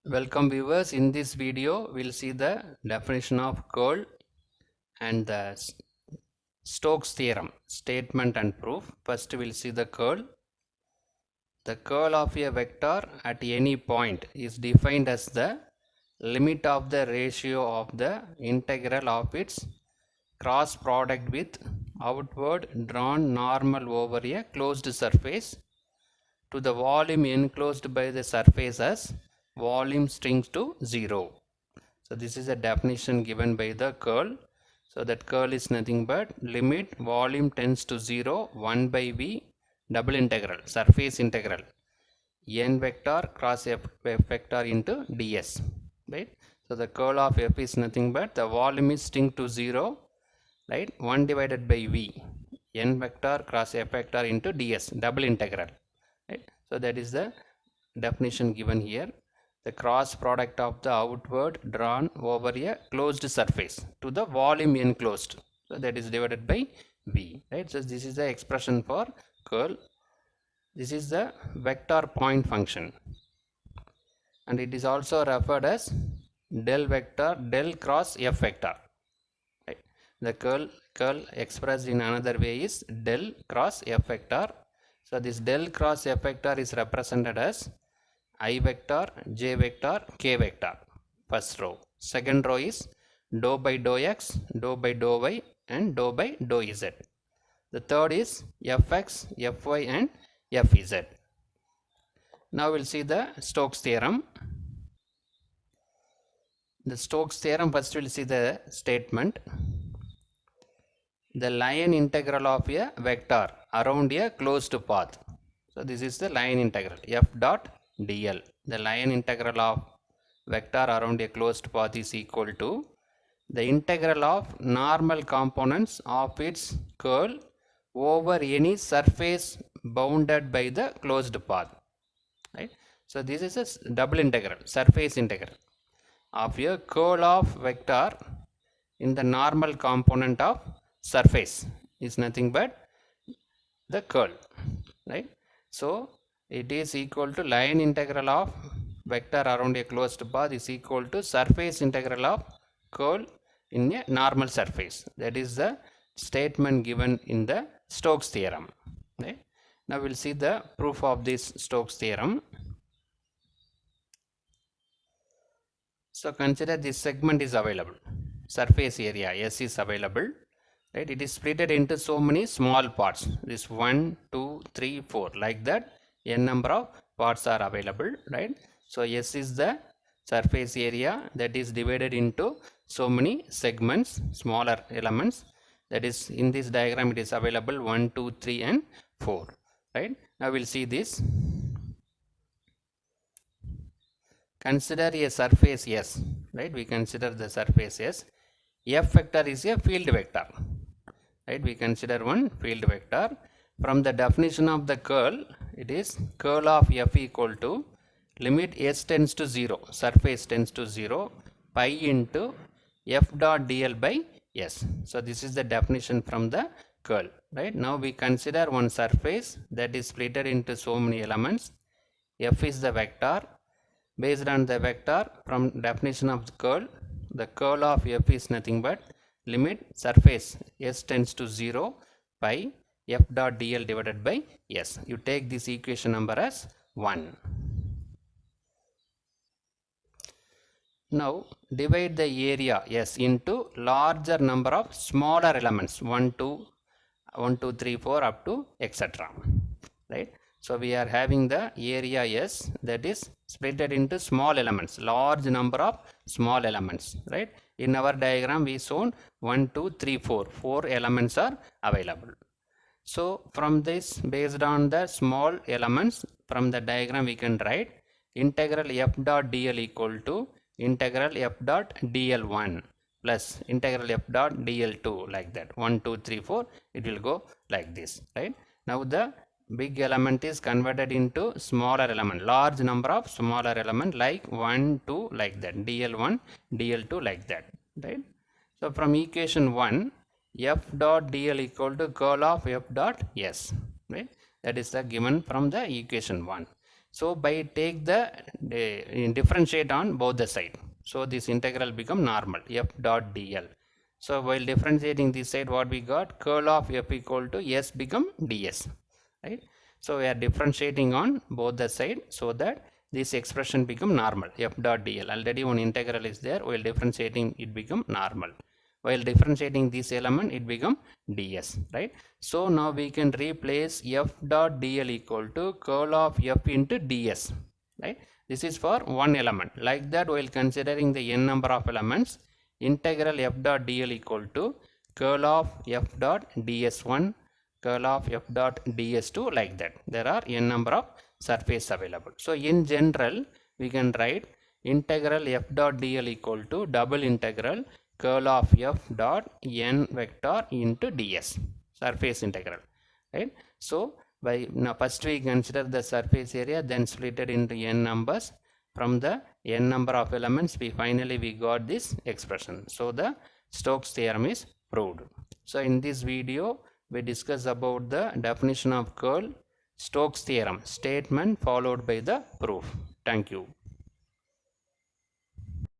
Welcome viewers. In this video we'll see the definition of curl and the Stokes theorem statement and proof. First we'll see the curl. The curl of a vector at any point is defined as the limit of the ratio of the integral of its cross product with outward drawn normal over a closed surface to the volume enclosed by the surface as volume tends to 0. So this is a definition given by the curl. So that curl is nothing but limit volume tends to 0 1 by v double integral surface integral n vector cross f vector into ds, right? So the curl of f is nothing but the volume is tends to 0, right? 1 divided by v n vector cross f vector into ds double integral, right? So that is the definition given here. The cross product of the outward drawn over a closed surface to the volume enclosed, so that is divided by v, right? So this is the expression for curl. This is the vector point function, and it is also referred as del vector del cross f vector, right? The curl expressed in another way is del cross f vector. So this del cross f vector is represented as I vector, j vector, k vector, first row. Second row is dou by dou x, dou by dou y, and dou by dou z. The third is fx, fy, and fz. Now we'll see the Stokes theorem. The Stokes theorem, first we'll see the statement. The line integral of a vector around a closed path. So this is the line integral f dot dl. The line integral of vector around a closed path is equal to the integral of normal components of its curl over any surface bounded by the closed path, right? So this is a double integral, surface integral of a curl of vector in the normal component of surface is nothing but the curl, right? So it is equal to line integral of vector around a closed path is equal to surface integral of curl in a normal surface. That is the statement given in the Stokes theorem, right? Now we'll see the proof of this Stokes theorem. So consider this segment is available, surface area S is available, right? It is split into so many small parts, this 1 2 3 4, like that n number of parts are available, right? So S is the surface area that is divided into so many segments, smaller elements. That is, in this diagram it is available 1 2 3 and 4, right? Now we'll see this. Consider a surface S, right? We consider the surface S. F vector is a field vector, right? We consider one field vector. From the definition of the curl, it is curl of F equal to limit S tends to 0, surface tends to 0, pi into F dot dl by S. So this is the definition from the curl, right? Now we consider one surface that is split into so many elements. F is the vector. Based on the vector, from definition of the curl of F is nothing but limit surface S tends to 0 by F dot dl divided by S. You take this equation number as 1. Now divide the area S into larger number of smaller elements 1 2 3 4 up to etc., right? So we are having the area S that is split into small elements, large number of small elements, right? In our diagram we shown 1 2 3 4, 4 elements are available. So from this, based on the small elements, from the diagram we can write integral f dot dl equal to integral f dot dl1 plus integral f dot dl2, like that 1 2 3 4, it will go like this, right? Now the big element is converted into smaller element, large number of smaller element, like 1 2, like that dl1 dl2, like that, right? So from equation 1, f dot dl equal to curl of f dot s, right? That is the given from the equation 1. So by take the differentiate on both the side. So this integral become normal f dot dl. So while differentiating this side, what we got? Curl of f equal to s become ds, right? So we are differentiating on both the side so that this expression become normal f dot dl. Already one integral is there. While differentiating, it become normal. While differentiating this element, it become ds, right? So now we can replace f dot dl equal to curl of f into ds, right? This is for one element. Like that, while considering the n number of elements, integral f dot dl equal to curl of f dot ds1, curl of f dot ds2, like that. There are n number of surface available. So in general, we can write integral f dot dl equal to double integral curl of f dot n vector into ds, surface integral, right? So by now first we consider the surface area, then split it into n numbers. From the n number of elements, we got this expression. So the Stokes theorem is proved. So in this video, we discuss about the definition of curl, Stokes theorem, statement followed by the proof. Thank you.